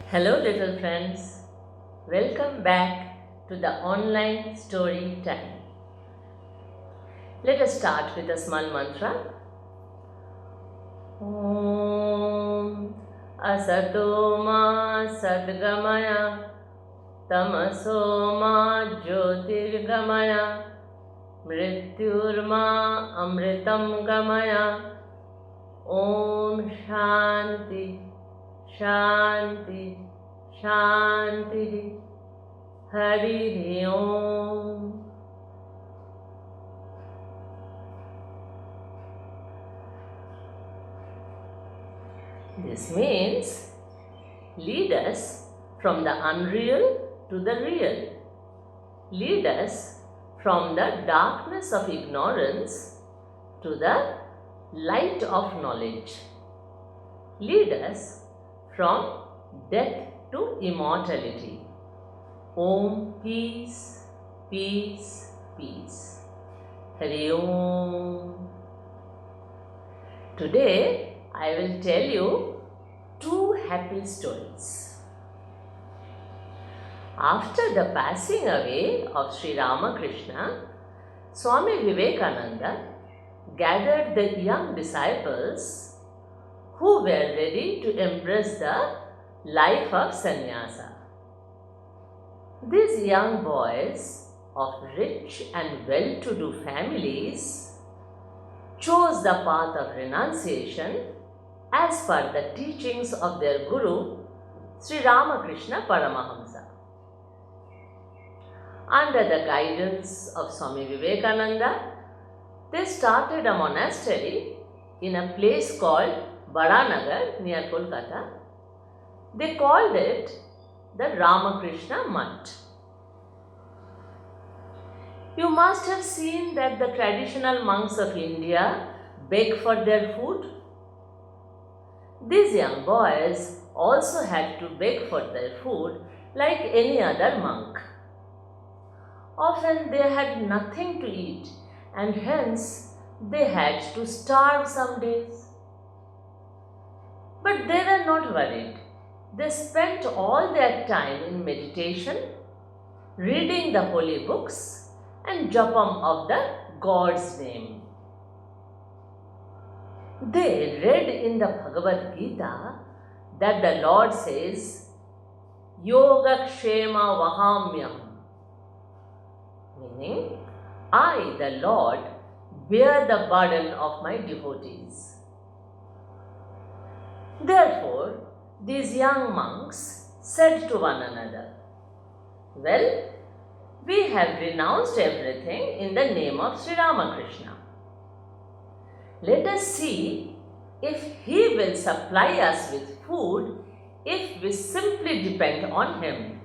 Hello little friends, welcome back to the online story time. Let us start with a small mantra. Om Asato Ma Sadgamaya Tamaso Ma Jyotirgamaya Mrityurma Amritam Gamaya. Om Shanti Shanti Shanti Hari Om. This means lead us from the unreal to the real. Lead us from the darkness of ignorance to the light of knowledge. Lead us from death to immortality. Om Peace, Peace, Peace. Hari Om. Today I will tell you two happy stories. After the passing away of SriRamakrishna, Swami Vivekananda gathered the young disciples who were ready to embrace the life of sannyasa. These young boys of rich and well-to-do families chose the path of renunciation as per the teachings of their Guru, SriRamakrishna Paramahamsa. Under the guidance of Swami Vivekananda, they started a monastery in a place called Baranagar near Kolkata. They called it the Ramakrishna Mutt. You must have seen that the traditional monks of India beg for their food. These young boys also had to beg for their food like any other monk. Often they had nothing to eat and hence they had to starve some days. But they were not worried. They spent all their time in meditation, reading the holy books and japam of the God's name. They read in the Bhagavad Gita that the Lord says, Yoga Kshema Vahamyam, meaning, I, the Lord, bear the burden of my devotees. Therefore, these young monks said to one another, well, we have renounced everything in the name of SriRamakrishna. Let us see if he will supply us with food if we simply depend on him.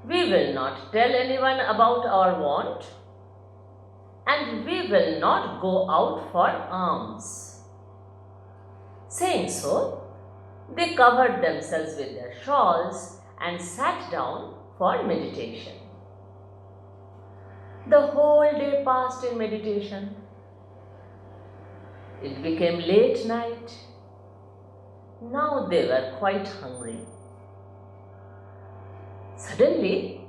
We will not tell anyone about our want and we will not go out for alms. Saying so, they covered themselves with their shawls and sat down for meditation. The whole day passed in meditation. It became late night. Now they were quite hungry. Suddenly,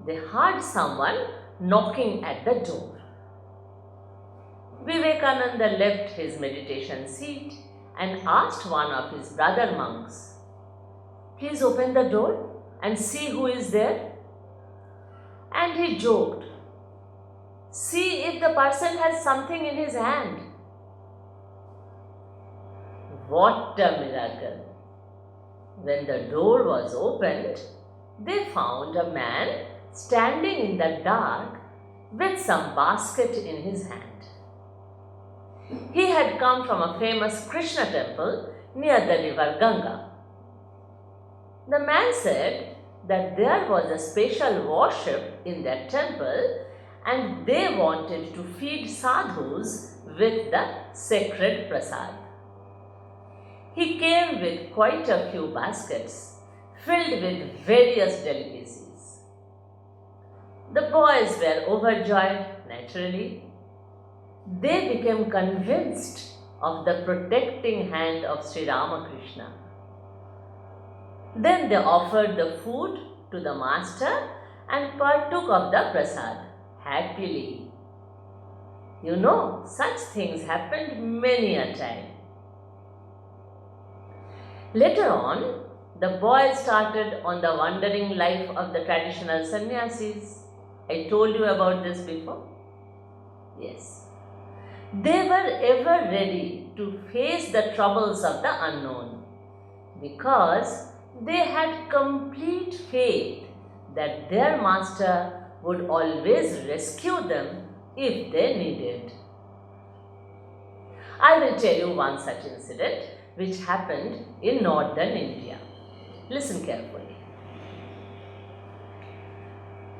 they heard someone knocking at the door. Vivekananda left his meditation seat and asked one of his brother monks, please open the door and see who is there. And he joked, see if the person has something in his hand. What a miracle! When the door was opened, they found a man standing in the dark with some basket in his hand. He had come from a famous Krishna temple near the river Ganga. The man said that there was a special worship in that temple and they wanted to feed sadhus with the sacred prasad. He came with quite a few baskets filled with various delicacies. The boys were overjoyed, naturally. They became convinced of the protecting hand of SriRamakrishna. Then they offered the food to the master and partook of the prasad happily. You know, such things happened many a time. Later on, the boys started on the wandering life of the traditional sannyasis. I told you about this before. Yes. They were ever ready to face the troubles of the unknown because they had complete faith that their master would always rescue them if they needed. I will tell you one such incident which happened in northern India. Listen carefully.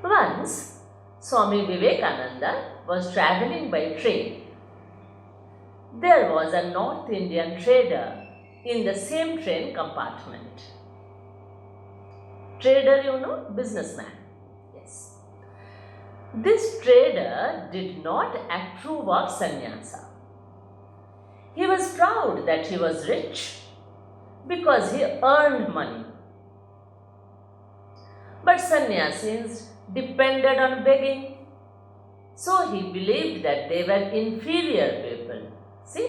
Once, Swami Vivekananda was traveling by train. There was a North Indian trader in the same train compartment. Trader, you know, businessman. Yes. This trader did not approve of sannyasa. He was proud that he was rich because he earned money. But sannyasis depended on begging. So he believed that they were inferior people. See?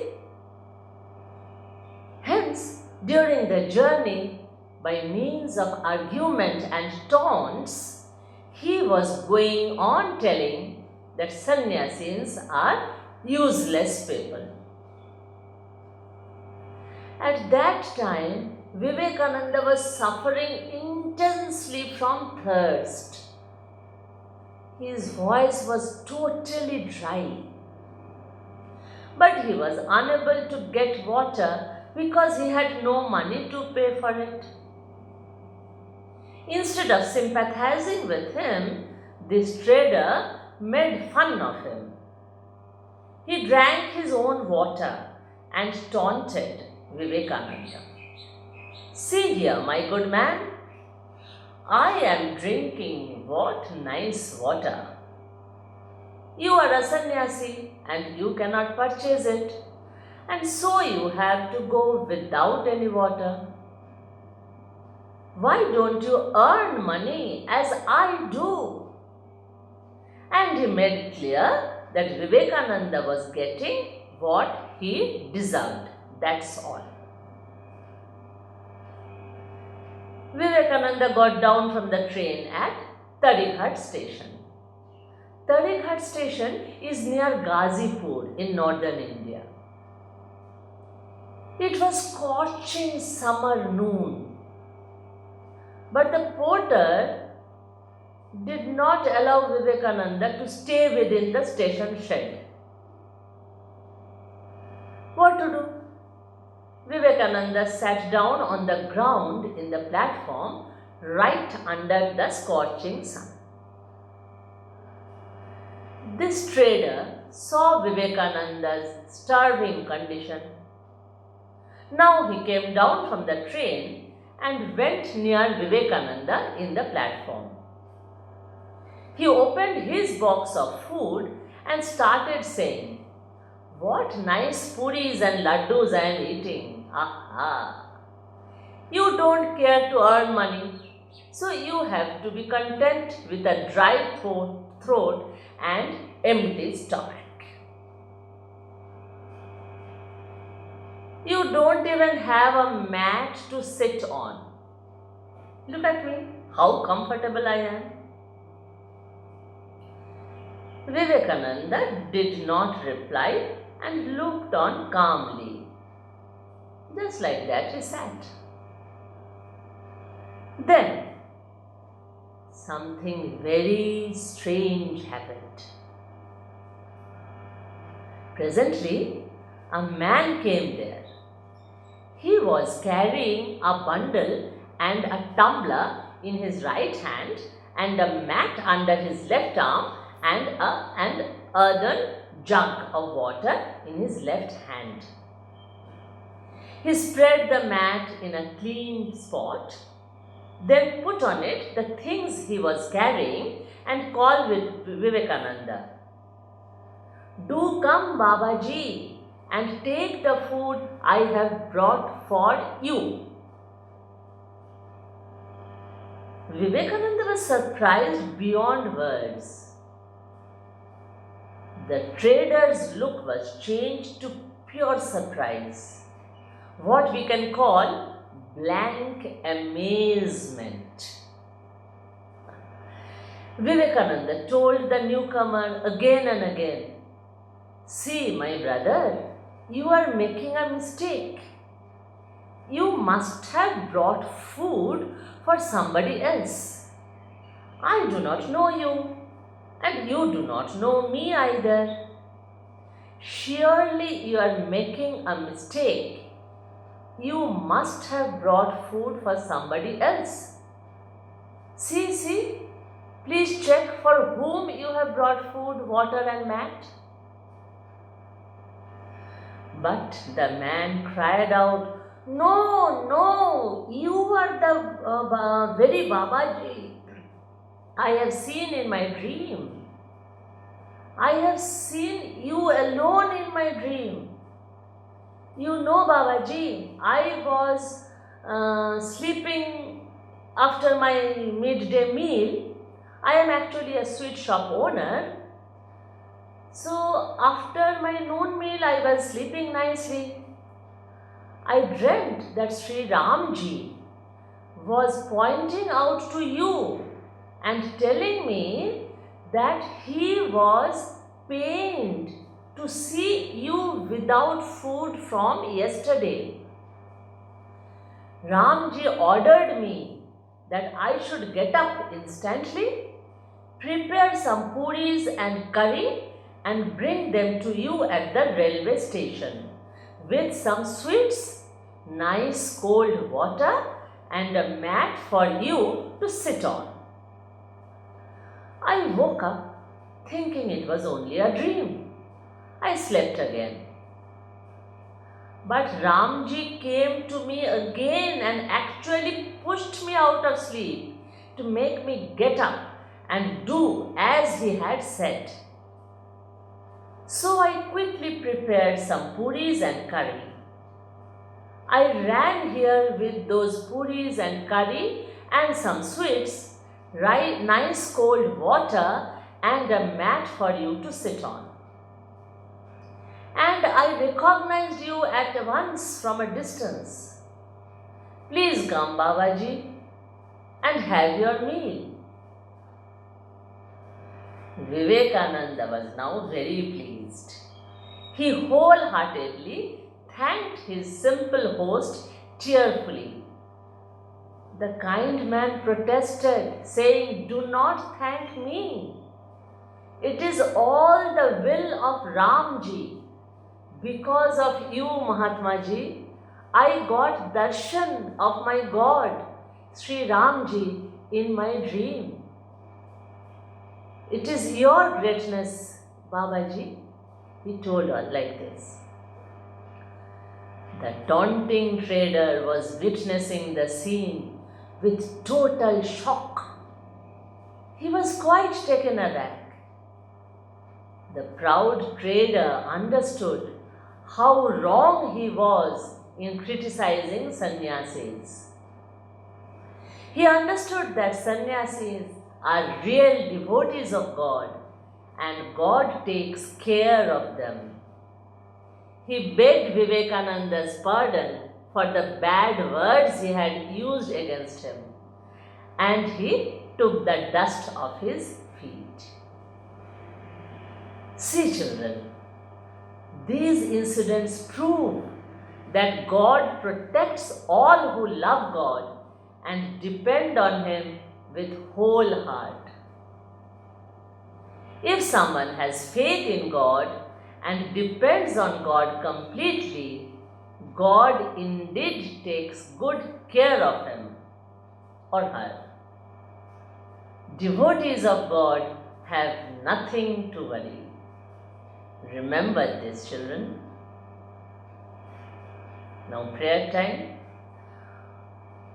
Hence, during the journey, by means of argument and taunts, he was going on telling that sannyasis are useless people. At that time, Vivekananda was suffering intensely from thirst. His voice was totally dry. But he was unable to get water because he had no money to pay for it. Instead of sympathizing with him, this trader made fun of him. He drank his own water and taunted Vivekananda. See here, my good man, I am drinking what nice water. You are a sannyasi and you cannot purchase it, and so you have to go without any water. Why don't you earn money as I do? And he made it clear that Vivekananda was getting what he deserved. That's all. Vivekananda got down from the train at Tadikhat station. Tadikhat station is near Gazipur in northern India. It was scorching summer noon. But the porter did not allow Vivekananda to stay within the station shed. What to do? Vivekananda sat down on the ground in the platform right under the scorching sun. This trader saw Vivekananda's starving condition. Now he came down from the train and went near Vivekananda in the platform. He opened his box of food and started saying, "What nice puris and laddus I am eating. Aha! You don't care to earn money, so you have to be content with a dry throat and empty stomach. You don't even have a mat to sit on. Look at me, how comfortable I am. Vivekananda did not reply and looked on calmly. Just like that he sat. Then something very strange happened. Presently, a man came there. He was carrying a bundle and a tumbler in his right hand and a mat under his left arm and an earthen jug of water in his left hand. He spread the mat in a clean spot, then put on it the things he was carrying and called with Vivekananda. Do come, Babaji, and take the food I have brought for you. Vivekananda was surprised beyond words. The trader's look was changed to pure surprise, what we can call blank amazement. Vivekananda told the newcomer again and again, See, my brother, you are making a mistake. You must have brought food for somebody else. I do not know you, and you do not know me either. Surely you are making a mistake. You must have brought food for somebody else. See, please check for whom you have brought food, water and mat. But the man cried out, No, you are the very Babaji I have seen in my dream. I have seen you alone in my dream. You know, Babaji, I was sleeping after my midday meal. I am actually a sweet shop owner. So after my noon meal, I was sleeping nicely. I dreamt that SriRamji was pointing out to you and telling me that he was pained to see you without food from yesterday. Ramji ordered me that I should get up instantly, prepare some puris and curry and bring them to you at the railway station with some sweets, nice cold water and a mat for you to sit on. I woke up thinking it was only a dream. I slept again. But Ramji came to me again and actually pushed me out of sleep to make me get up and do as he had said. So I quickly prepared some puris and curry. I ran here with those puris and curry and some sweets, nice cold water and a mat for you to sit on. And I recognized you at once from a distance. Please come, Babaji, and have your meal. Vivekananda was now very pleased. He wholeheartedly thanked his simple host tearfully. The kind man protested, saying, Do not thank me. It is all the will of Ramji. Because of you, Mahatmaji, I got darshan of my God, Sri Ramji, in my dream. It is your greatness, Babaji, he told her like this. The taunting trader was witnessing the scene with total shock. He was quite taken aback. The proud trader understood how wrong he was in criticizing sannyasis. He understood that sannyasis are real devotees of God and God takes care of them. He begged Vivekananda's pardon for the bad words he had used against him and he took the dust of his feet. See, children, these incidents prove that God protects all who love God and depend on Him with whole heart. If someone has faith in God and depends on God completely, God indeed takes good care of him or her. Devotees of God have nothing to worry. Remember this, children. Now prayer time.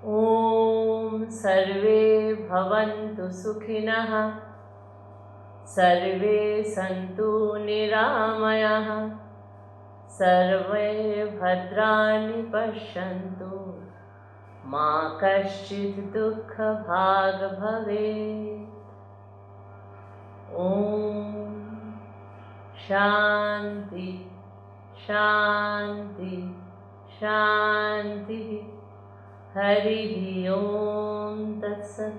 Om Sarve Bhavantu Sukhinah Sarve Santu Niramayah Sarve Bhadrani Pashyantu Ma Kaschid Dukha Bhag Bhave. Om Shanti Shanti Shanti. Hari Om Tat Sat.